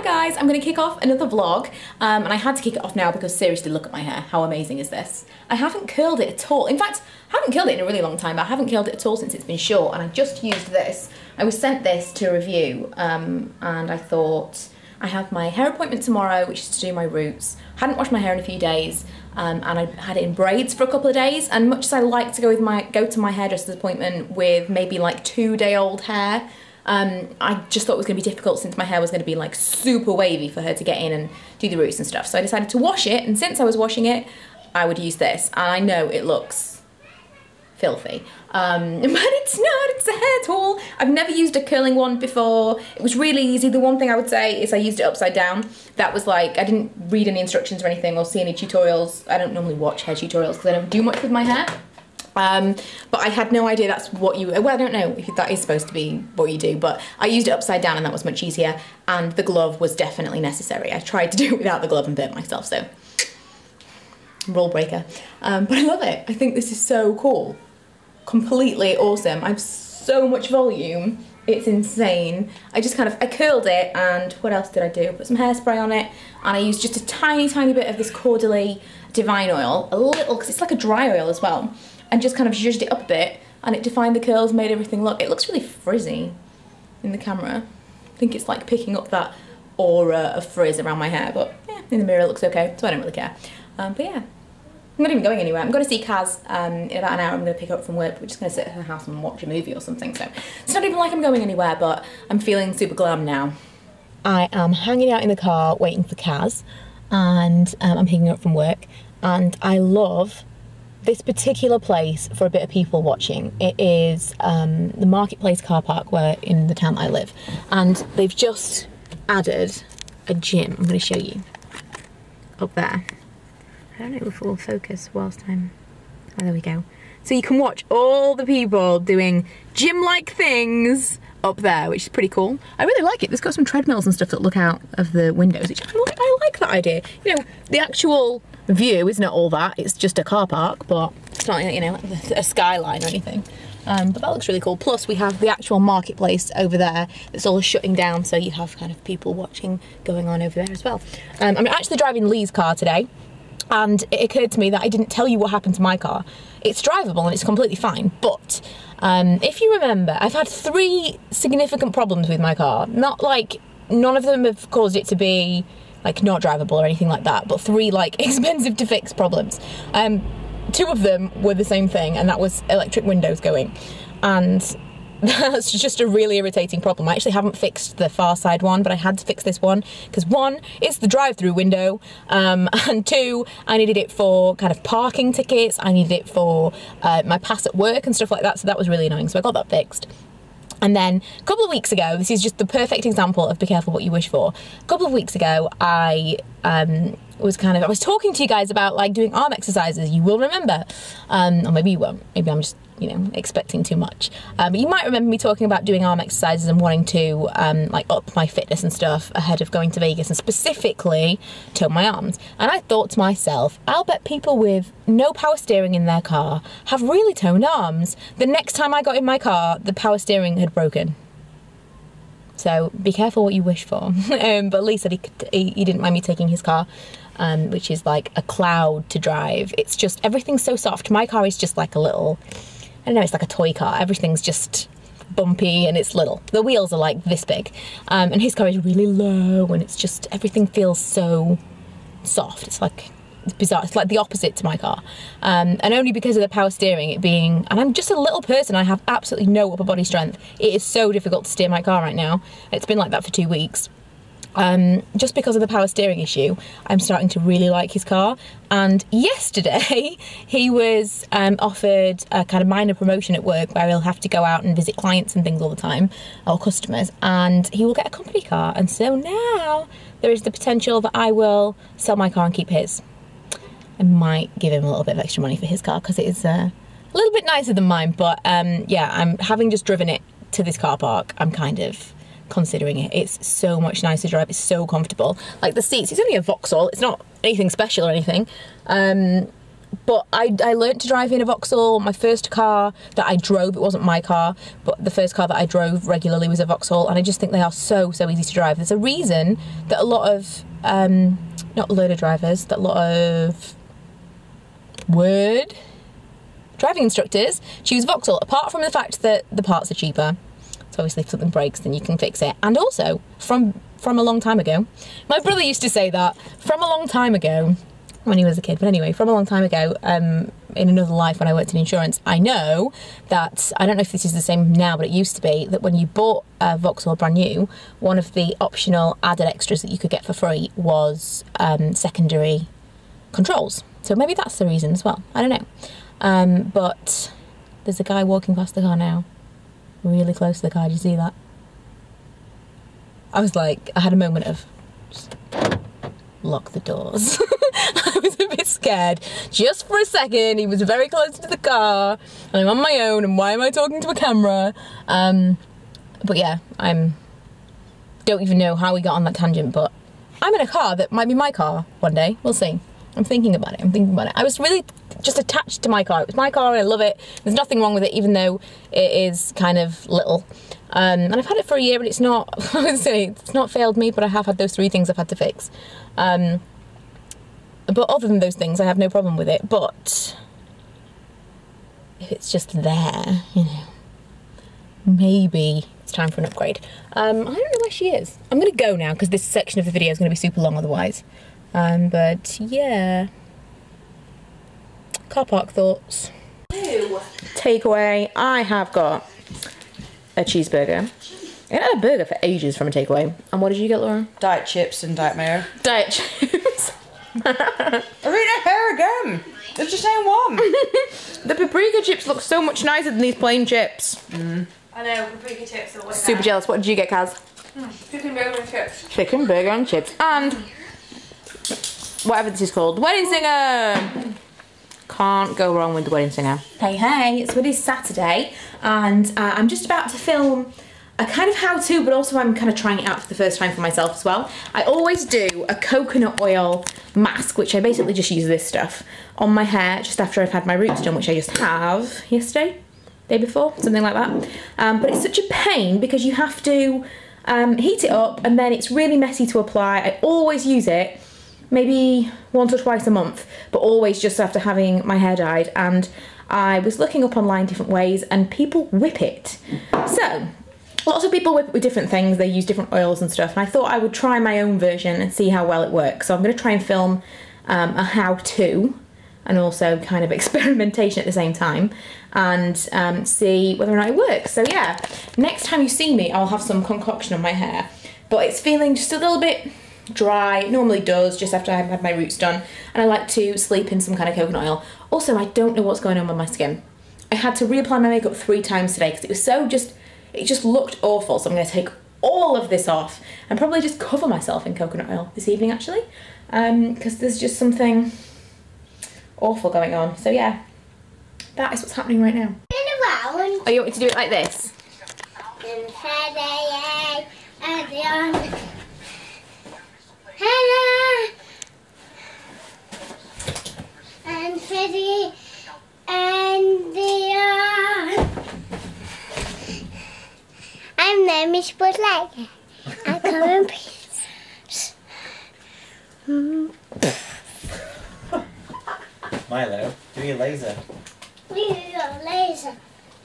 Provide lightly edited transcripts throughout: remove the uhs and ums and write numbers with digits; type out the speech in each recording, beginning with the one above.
guys, I'm going to kick off another vlog, and I had to kick it off now because seriously, look at my hair. How amazing is this? I haven't curled it at all. In fact, I haven't curled it in a really long time, but I haven't curled it at all since it's been short, and I just used this. I was sent this to review, and I thought, I have my hair appointment tomorrow, which is to do my roots. I hadn't washed my hair in a few days, and I had it in braids for a couple of days, and much as I like to go to my hairdresser's appointment with maybe like 2-day-old hair, I just thought it was going to be difficult since my hair was going to be like super wavy for her to get in and do the roots and stuff. So I decided to wash it, and since I was washing it, I would use this. And I know it looks filthy, but it's not, it's a hair tool. I've never used a curling one before. It was really easy. The one thing I would say is I used it upside down. That was like, I didn't read any instructions or anything or see any tutorials. I don't normally watch hair tutorials because I don't do much with my hair. But I had no idea that's what you, well, I don't know if that is supposed to be what you do, but I used it upside down and that was much easier, and the glove was definitely necessary. I tried to do it without the glove and burnt myself, so rule breaker. But I love it. I think this is so cool. Completely awesome. I have so much volume. It's insane. I curled it, and what else did I do? Put some hairspray on it, and I used just a tiny, tiny bit of this Cordially Divine Oil, a little, because it's like a dry oil as well, and just kind of zhuzhed it up a bit, and it defined the curls, made everything look, it looks really frizzy in the camera. I think it's like picking up that aura of frizz around my hair, but yeah, in the mirror it looks okay, so I don't really care. But yeah, I'm not even going anywhere. I'm going to see Kaz in about an hour. I'm going to pick her up from work. We're just going to sit at her house and watch a movie or something, so it's not even like I'm going anywhere, but I'm feeling super glam now. I am hanging out in the car waiting for Kaz, and I'm picking her up from work, and I love this particular place for a bit of people watching. It is the Marketplace car park in the town that I live, and they've just added a gym. I'm going to show you up there. I don't know if it will focus whilst I'm... Oh, there we go. So you can watch all the people doing gym-like things up there, which is pretty cool. I really like it. It's got some treadmills and stuff that look out of the windows, which I like that idea. You know, the actual view isn't all that. It's just a car park, but it's not, you know, a skyline or anything. But that looks really cool. Plus, we have the actual marketplace over there that's all shutting down, so you have kind of people watching going on over there as well. I'm actually driving Lee's car today, and it occurred to me that I didn't tell you what happened to my car. It's drivable and it's completely fine, but if you remember, I've had 3 significant problems with my car. Not like, none of them have caused it to be like not drivable or anything like that, but 3 like expensive to fix problems. 2 of them were the same thing, and that was electric windows going, and that's just a really irritating problem. I actually haven't fixed the far side one, but I had to fix this one because 1, it's the drive-through window, and 2, I needed it for kind of parking tickets. I needed it for my pass at work and stuff like that, so that was really annoying, so I got that fixed. And then a couple of weeks ago, this is just the perfect example of be careful what you wish for. A couple of weeks ago, I was talking to you guys about like doing arm exercises. You will remember, or maybe you won't. Maybe I'm just, you know, expecting too much. But you might remember me talking about doing arm exercises and wanting to like up my fitness and stuff ahead of going to Vegas, and specifically tone my arms. And I thought to myself, I'll bet people with no power steering in their car have really toned arms. The next time I got in my car, the power steering had broken. So be careful what you wish for. But Lee said he didn't mind me taking his car, which is like a cloud to drive. It's just, everything's so soft. My car is just like a little, I don't know, it's like a toy car. Everything's just bumpy and it's little. The wheels are like this big. And his car is really low, and it's just, everything feels so soft. It's like, it's bizarre. It's like the opposite to my car. And only because of the power steering, it being, and I'm just a little person, I have absolutely no upper body strength. It is so difficult to steer my car right now. It's been like that for 2 weeks. Just because of the power steering issue, I'm starting to really like his car. And yesterday he was offered a kind of minor promotion at work where he'll have to go out and visit clients and things all the time, or customers, and he will get a company car. And so now there is the potential that I will sell my car and keep his. I might give him a little bit of extra money for his car because it is a little bit nicer than mine, but yeah, I'm having just driven it to this car park, I'm kind of considering it. It's so much nicer to drive. It's so comfortable. Like the seats, it's only a Vauxhall, it's not anything special or anything, But I learnt to drive in a Vauxhall. My first car that I drove, it wasn't my car, but the first car that I drove regularly was a Vauxhall, and I just think they are so easy to drive. There's a reason that a lot of, not learner drivers, that a lot of driving instructors choose Vauxhall, apart from the fact that the parts are cheaper. So obviously if something breaks, then you can fix it. And also, from a long time ago, my brother used to say that, from a long time ago, when he was a kid, but anyway, from a long time ago, in another life when I worked in insurance, I know that, I don't know if this is the same now, but it used to be that when you bought a Vauxhall brand new, one of the optional added extras that you could get for free was secondary controls. So maybe that's the reason as well, I don't know. But there's a guy walking past the car now, really close to the car. Did you see that? I was like, I had a moment of just lock the doors. I was a bit scared just for a second. He was very close to the car and I'm on my own, and why am I talking to a camera? But yeah, don't even know how we got on that tangent, but I'm in a car that might be my car one day. We'll see. I'm thinking about it. I was really just attached to my car. It was my car and I love it. There's nothing wrong with it, even though it is kind of little. And I've had it for a year, but it's not, I would say, it's not failed me, but I have had those 3 things I've had to fix. But other than those things, I have no problem with it. But if it's just there, you know, maybe it's time for an upgrade. I don't know where she is. I'm going to go now because this section of the video is going to be super long otherwise. But yeah, car park thoughts. Takeaway. I have got a cheeseburger. I haven't had a burger for ages from a takeaway. And what did you get, Laura? Diet chips and diet mayo. Diet chips. I read her again. It's the same one. The paprika chips look so much nicer than these plain chips. Mm. I know, paprika chips are super jealous. What did you get, Kaz? Chicken burger and chips. Chicken burger and chips. And whatever this is called. Wedding Singer! Can't go wrong with the Wedding Singer. Hey, it's Woodie's Saturday, and I'm just about to film a kind of how-to, but also I'm kind of trying it out for the first time for myself as well. I always do a coconut oil mask, which I basically just use this stuff on my hair just after I've had my roots done, which I just have yesterday, day before, something like that. But it's such a pain because you have to heat it up, and then it's really messy to apply. I always use it maybe once or twice a month, but always just after having my hair dyed. And I was looking up online different ways, and people whip it. So lots of people whip it with different things. They use different oils and stuff, and I thought I would try my own version and see how well it works. So I'm going to try and film a how-to and also kind of experimentation at the same time, and see whether or not it works. So yeah, next time you see me, I'll have some concoction on my hair, but it's feeling just a little bit dry. It normally does just after I've had my roots done, and I like to sleep in some kind of coconut oil. Also, I don't know what's going on with my skin. I had to reapply my makeup 3 times today because it was so it just looked awful. So I'm going to take all of this off and probably just cover myself in coconut oil this evening, actually, because there's just something awful going on. So yeah, that is what's happening right now. Oh, you want me to do it like this? And Freddie and the I'm name is Bud Light. I come in peace. Milo, do your laser. Do your laser.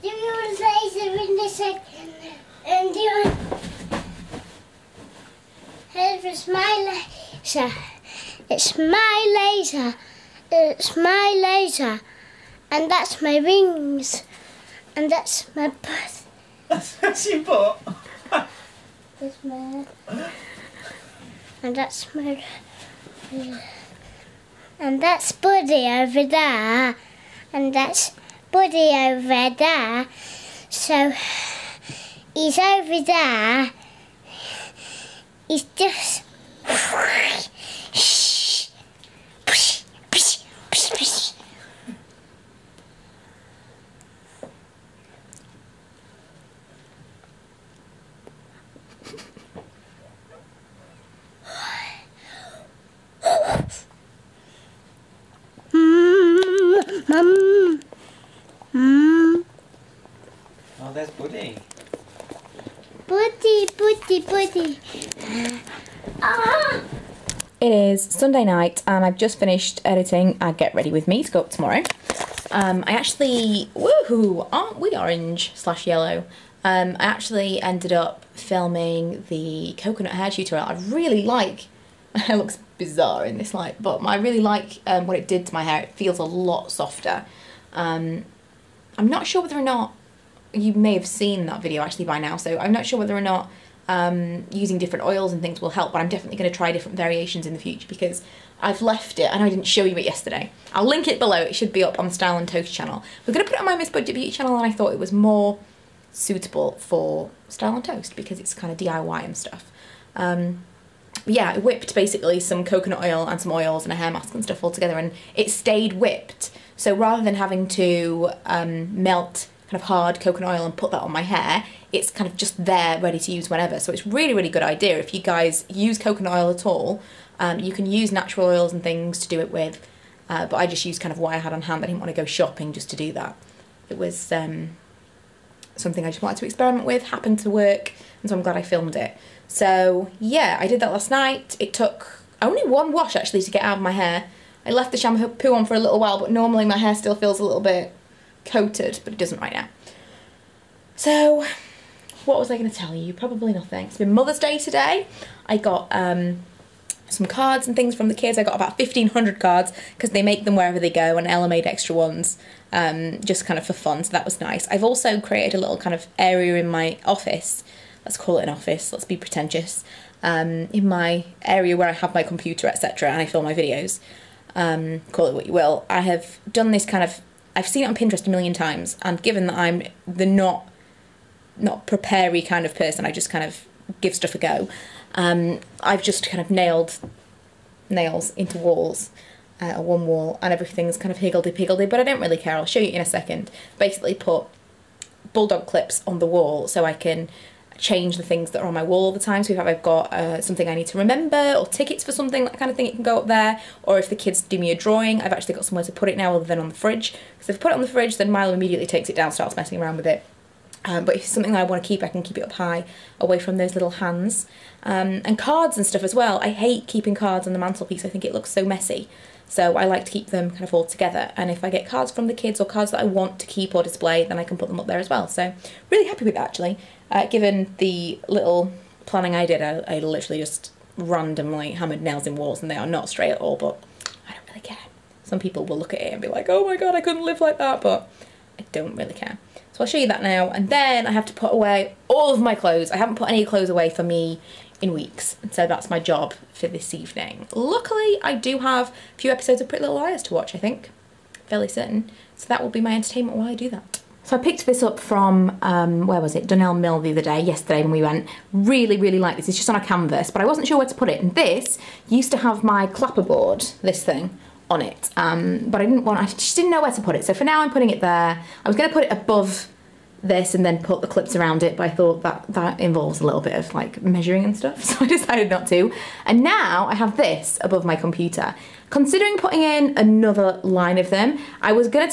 Do your laser in the second. And do your... Here's my laser. It's my laser. It's my laser. And that's my wings. And that's my butt. That's your butt. That's my... And that's my... And that's Buddy over there. And that's Buddy over there. So, he's over there. He's just... Buddy. Buddy, buddy, buddy. Ah! It is Sunday night and I've just finished editing Get Ready With Me to go up tomorrow. I actually, woohoo, aren't we orange / yellow? I actually ended up filming the coconut hair tutorial. I really like, it looks bizarre in this light, but I really like what it did to my hair. It feels a lot softer. I'm not sure whether or not, you may have seen that video actually by now, so I'm not sure whether or not using different oils and things will help, but I'm definitely going to try different variations in the future because I've left it. I know I didn't show you it yesterday. I'll link it below. It should be up on the Style and Toast channel. We're going to put it on my Miss Budget Beauty channel, and I thought it was more suitable for Style and Toast because it's kind of DIY and stuff. Yeah, I whipped basically some coconut oil and some oils and a hair mask and stuff all together, and it stayed whipped. So rather than having to melt kind of hard coconut oil and put that on my hair, it's kind of just there ready to use whenever. So it's really, really good idea. If you guys use coconut oil at all, you can use natural oils and things to do it with, but I just used kind of what I had on hand. I didn't want to go shopping just to do that. It was something I just wanted to experiment with, happened to work, and so I'm glad I filmed it. So yeah, I did that last night. It took only one wash actually to get out of my hair. I left the shampoo on for a little while, but normally my hair still feels a little bit coated, but it doesn't right now. So what was I going to tell you? Probably nothing. It's been Mother's Day today. I got some cards and things from the kids. I got about 1,500 cards because they make them wherever they go, and Ella made extra ones just kind of for fun, so that was nice. I've also created a little kind of area in my office, let's call it an office, let's be pretentious, in my area where I have my computer, etc., and I film my videos. Call it what you will. I have done this kind of, I've seen it on Pinterest a million times, and given that I'm the not prepare-y kind of person, I just kind of give stuff a go. I've just kind of nailed nails into walls, or one wall, and everything's kind of higgledy-piggledy, but I don't really care. I'll show you in a second. Basically put bulldog clips on the wall so I can change the things that are on my wall all the time. So if I've got something I need to remember, or tickets for something, that kind of thing, it can go up there. Or if the kids do me a drawing, I've actually got somewhere to put it now other than on the fridge. Because if I put it on the fridge, then Milo immediately takes it down, starts messing around with it. But if it's something that I want to keep, I can keep it up high, away from those little hands. And cards and stuff as well. I hate keeping cards on the mantelpiece. I think it looks so messy. So I like to keep them kind of all together. And if I get cards from the kids or cards that I want to keep or display, then I can put them up there as well. So really happy with that, actually. Given the little planning I did, I literally just randomly hammered nails in walls, and they are not straight at all, but I don't really care. Some people will look at it and be like, oh my god, I couldn't live like that, but I don't really care. So I'll show you that now, and then I have to put away all of my clothes. I haven't put any clothes away for me in weeks, and so that's my job for this evening. Luckily, I do have a few episodes of Pretty Little Liars to watch, I think. Fairly certain. So that will be my entertainment while I do that. So I picked this up from, where was it? Donnell Mill the other day, yesterday when we went. Really, really like this. It's just on a canvas, but I wasn't sure where to put it. And this used to have my clapperboard, this thing, on it. But I just didn't know where to put it. So for now I'm putting it there. I was going to put it above this and then put the clips around it, but I thought that involves a little bit of like measuring and stuff, so I decided not to. And now I have this above my computer. Considering putting in another line of them, I was gonna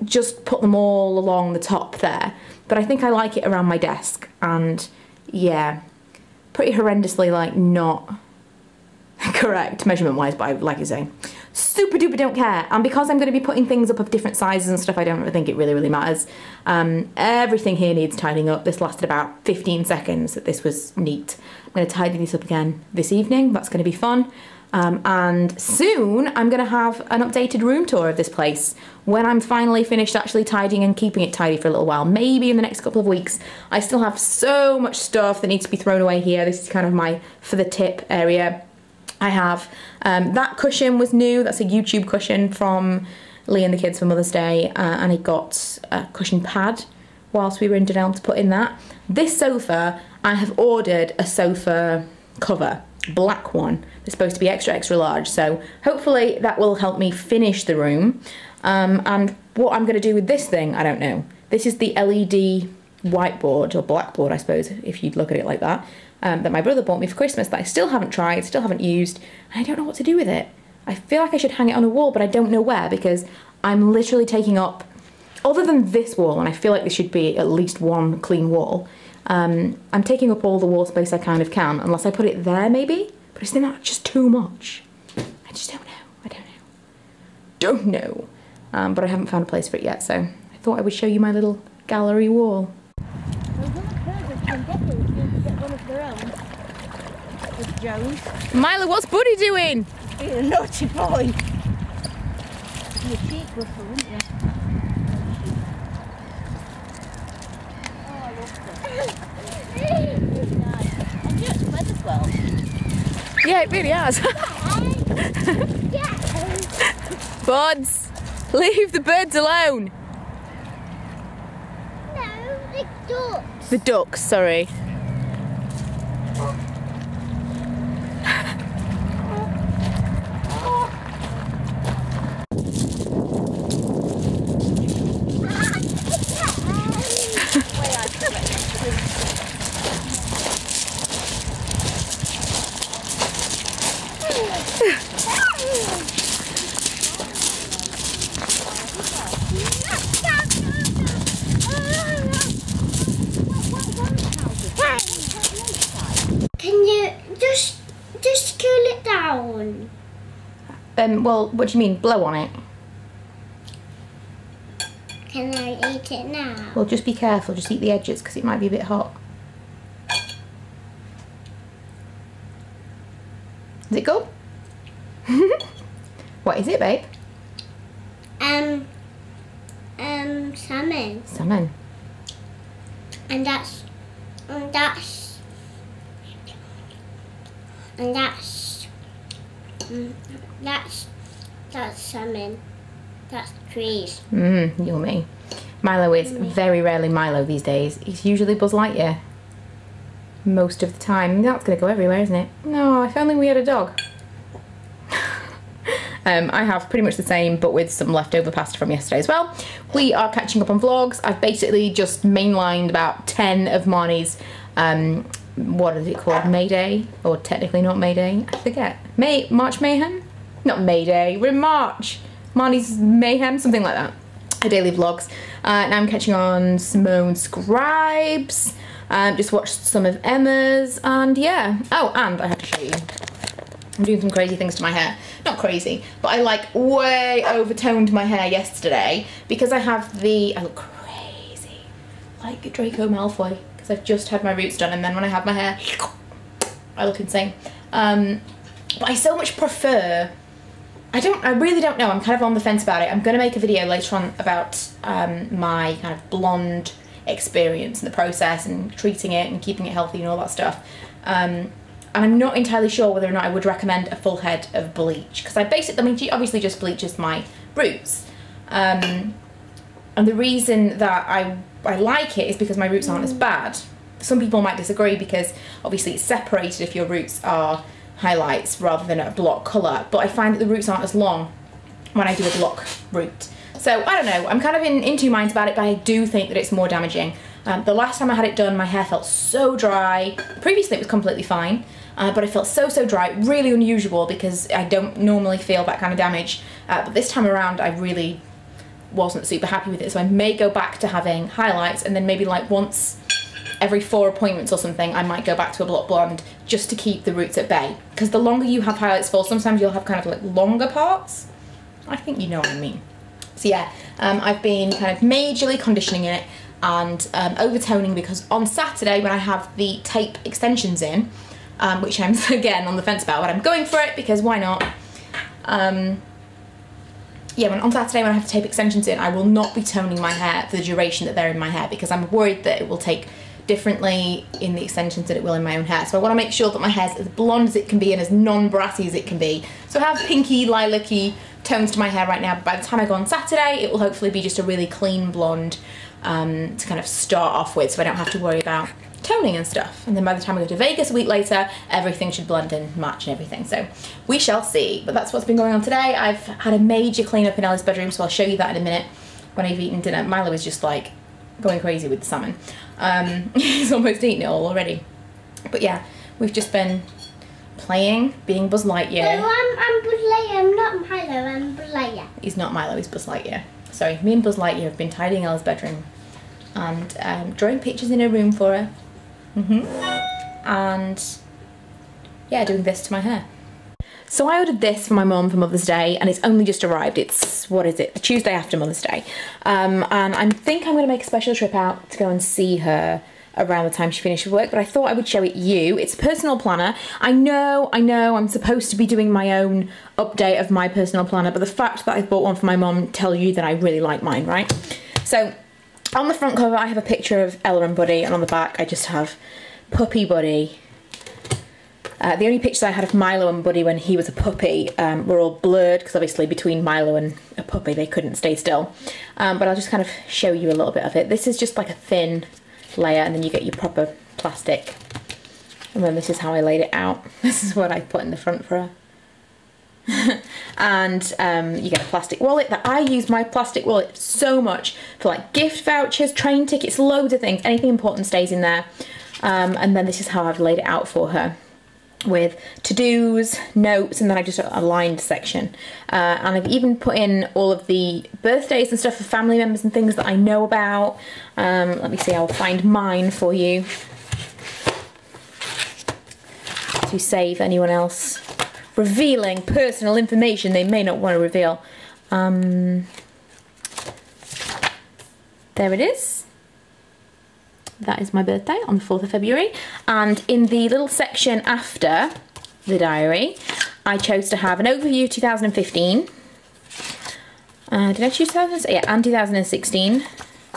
just put them all along the top there, but I think I like it around my desk, and yeah, pretty horrendously like not correct measurement wise, but I like you say, super duper don't care. And because I'm going to be putting things up of different sizes and stuff, I don't think it really matters. Everything here needs tidying up. This lasted about 15 seconds. This was neat. I'm going to tidy these up again this evening. That's going to be fun. And soon I'm going to have an updated room tour of this place when I'm finally finished actually tidying and keeping it tidy for a little while. Maybe in the next couple of weeks. I still have so much stuff that needs to be thrown away here. This is kind of my for the tip area. I have, that cushion was new. That's a YouTube cushion from Lee and the kids for Mother's Day, and I got a cushion pad whilst we were in Donnell to put in that. This sofa, I have ordered a sofa cover, black one. It's supposed to be extra large, so hopefully that will help me finish the room. And what I'm going to do with this thing, I don't know. This is the LED whiteboard, or blackboard I suppose, if you'd look at it like that. That my brother bought me for Christmas that I still haven't tried, still haven't used, and I don't know what to do with it. I feel like I should hang it on a wall, but I don't know where because I'm literally taking up other than this wall, and I feel like there should be at least one clean wall, I'm taking up all the wall space I kind of can, unless I put it there maybe, but isn't that just too much? I just don't know, I don't know. But I haven't found a place for it yet, so I thought I would show you my little gallery wall. Milo, what's Buddy doing? Being a naughty boy. Your cheek ruffle, wouldn't you? Oh, I love this. It's nice. And it's wet as well. Yeah, it really has. Buds, leave the birds alone. No, the ducks. The ducks, sorry. Can you just cool it down? Well, what do you mean, blow on it? Can I eat it now? Well, just be careful, just eat the edges because it might be a bit hot. Is it good? What is it, babe? Salmon. Salmon. And that's salmon. That's trees. Yummy. Milo is very rarely Milo these days. He's usually Buzz Lightyear. Most of the time. That's going to go everywhere, isn't it? No, if only we had a dog. I have pretty much the same, but with some leftover pasta from yesterday as well. We are catching up on vlogs. I've basically just mainlined about 10 of Marnie's, what is it called? Mayday? Or technically not Mayday? I forget. March Mayhem? Not Mayday, we're in March. Marnie's Mayhem, something like that. Her daily vlogs. Now I'm catching on Simone's Scribes. Just watched some of Emma's, and yeah. Oh, and I have to show you. I'm doing some crazy things to my hair. Not crazy, but I like way overtoned my hair yesterday because I have I look crazy. Like Draco Malfoy, because I've just had my roots done, and then when I have my hair, I look insane. But I so much prefer, I really don't know, I'm kind of on the fence about it. I'm gonna make a video later on about my kind of blonde experience and the process and treating it and keeping it healthy and all that stuff. And I'm not entirely sure whether or not I would recommend a full head of bleach, because she obviously just bleaches my roots. And the reason that I like it is because my roots aren't as bad. Some people might disagree because obviously it's separated if your roots are highlights rather than a block colour, but I find that the roots aren't as long when I do a block root. So I don't know, I'm kind of in two minds about it, but I do think that it's more damaging. The last time I had it done, my hair felt so dry. Previously it was completely fine, but it felt so dry, really unusual because I don't normally feel that kind of damage. But this time around I really wasn't super happy with it, so I may go back to having highlights, and then maybe like once every 4 appointments or something I might go back to a block blonde just to keep the roots at bay. Because the longer you have highlights for, sometimes you'll have kind of like longer parts. I think you know what I mean. So yeah, I've been kind of majorly conditioning it and overtoning, because on Saturday when I have the tape extensions in, which I'm again on the fence about, but I'm going for it because why not? Yeah, on Saturday when I have the tape extensions in, I will not be toning my hair for the duration that they're in my hair, because I'm worried that it will take differently in the extensions than it will in my own hair. So I want to make sure that my hair's as blonde as it can be and as non-brassy as it can be. So I have pinky, lilac-y tones to my hair right now, but by the time I go on Saturday, it will hopefully be just a really clean blonde to kind of start off with, so I don't have to worry about toning and stuff. And then by the time I go to Vegas a week later, everything should blend and match and everything. So we shall see. But that's what's been going on today. I've had a major clean up in Ellie's bedroom, so I'll show you that in a minute when I've eaten dinner. Milo is just like going crazy with the salmon. He's almost eaten it all already. But yeah, we've just been playing, being Buzz Lightyear. No, I'm Buzz Lightyear, I'm not Milo, I'm Buzz Lightyear. He's not Milo, he's Buzz Lightyear. sorry, me and Buzz Lightyear have been tidying Ella's bedroom and drawing pictures in her room for her. And yeah, doing this to my hair. So I ordered this for my mum for Mother's Day, and it's only just arrived. It's, what is it, the Tuesday after Mother's Day. And I think I'm gonna make a special trip out to go and see her around the time she finished with work, but I thought I would show it you. It's a personal planner. I know, I'm supposed to be doing my own update of my personal planner, but the fact that I bought one for my mum tells you that I really like mine, right? So on the front cover, I have a picture of Ella and Buddy, and on the back, I just have Puppy Buddy. The only pictures I had of Milo and Buddy when he was a puppy were all blurred, because obviously between Milo and a puppy they couldn't stay still. But I'll just kind of show you a little bit of it. This is just like a thin layer, and then you get your proper plastic. And then this is how I laid it out. This is what I put in the front for her. And you get a plastic wallet. That I use my plastic wallet so much for like gift vouchers, train tickets, loads of things. Anything important stays in there. And then this is how I've laid it out for her, with to-dos, notes, and then I just got a lined section. And I've even put in all of the birthdays and stuff for family members and things that I know about. Let me see, I'll find mine for you to save anyone else revealing personal information they may not want to reveal. There it is. That is my birthday on the 4th of February. And in the little section after the diary, I chose to have an overview of 2015. Did I choose 2016? Yeah, and 2016.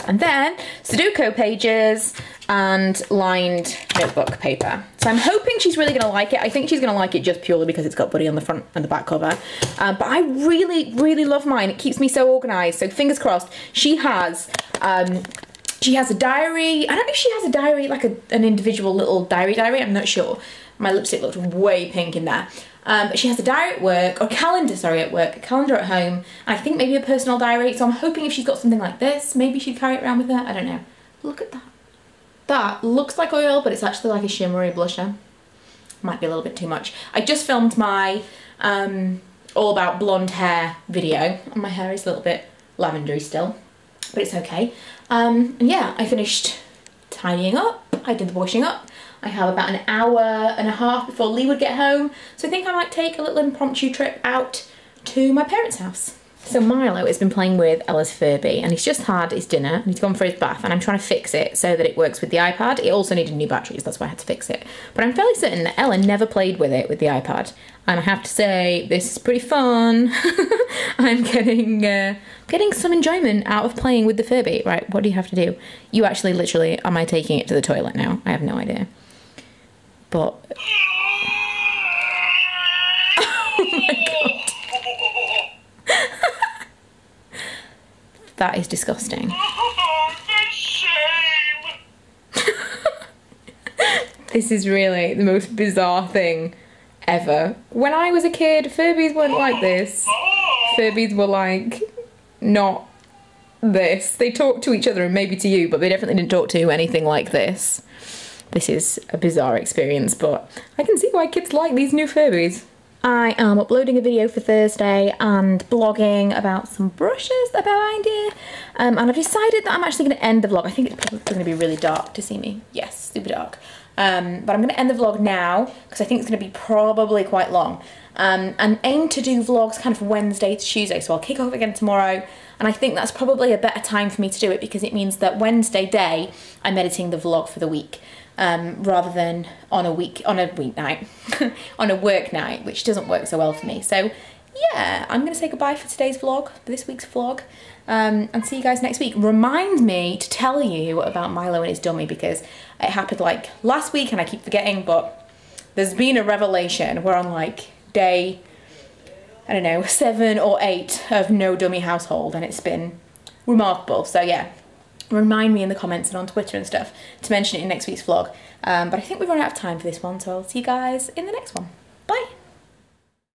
And then Sudoku pages and lined notebook paper. So I'm hoping she's really gonna like it. I think she's gonna like it just purely because it's got Buddy on the front and the back cover. But I really, really love mine. It keeps me so organized. So fingers crossed. She has a diary. I don't know if she has a diary, like an individual little diary, I'm not sure. My lipstick looked way pink in there. But she has a diary at work, or calendar, sorry, at work, a calendar at home, and I think maybe a personal diary. So I'm hoping if she's got something like this, maybe she'd carry it around with her. I don't know. Look at that. That looks like oil, but it's actually like a shimmery blusher. Might be a little bit too much. I just filmed my all about blonde hair video, and my hair is a little bit lavendery still, but it's okay. And yeah, I finished tidying up, I did the washing up. I have about an hour and a half before Lee would get home, so I think I might take a little impromptu trip out to my parents' house. So Milo has been playing with Ella's Furby, and he's just had his dinner and he's gone for his bath, and I'm trying to fix it so that it works with the iPad. It also needed new batteries, that's why I had to fix it. But I'm fairly certain that Ella never played with it with the iPad, and I have to say this is pretty fun. I'm getting some enjoyment out of playing with the Furby. Right, what do you have to do? You actually literally, am I taking it to the toilet now? I have no idea. But oh my god. That is disgusting. This is really the most bizarre thing ever. When I was a kid, Furbies weren't like this. Furbies were like, not this. They talked to each other and maybe to you, but they definitely didn't talk to anything like this. This is a bizarre experience, but I can see why kids like these new Furbies. I am uploading a video for Thursday and blogging about some brushes that I found here. And I've decided that I'm actually going to end the vlog. I think it's probably going to be really dark to see me. Yes, super dark. But I'm going to end the vlog now because I think it's going to be probably quite long. And aim to do vlogs kind of Wednesday to Tuesday. So I'll kick off again tomorrow. And I think that's probably a better time for me to do it because it means that Wednesday day I'm editing the vlog for the week. Rather than on a weeknight, on a work night, which doesn't work so well for me. So yeah, I'm gonna say goodbye for today's vlog, for this week's vlog, and see you guys next week. Remind me to tell you about Milo and his dummy because it happened like last week and I keep forgetting, but there's been a revelation. We're on like day, I don't know, 7 or 8 of no dummy household, and it's been remarkable. So yeah. Remind me in the comments and on Twitter and stuff to mention it in next week's vlog. But I think we've run out of time for this one, so I'll see you guys in the next one.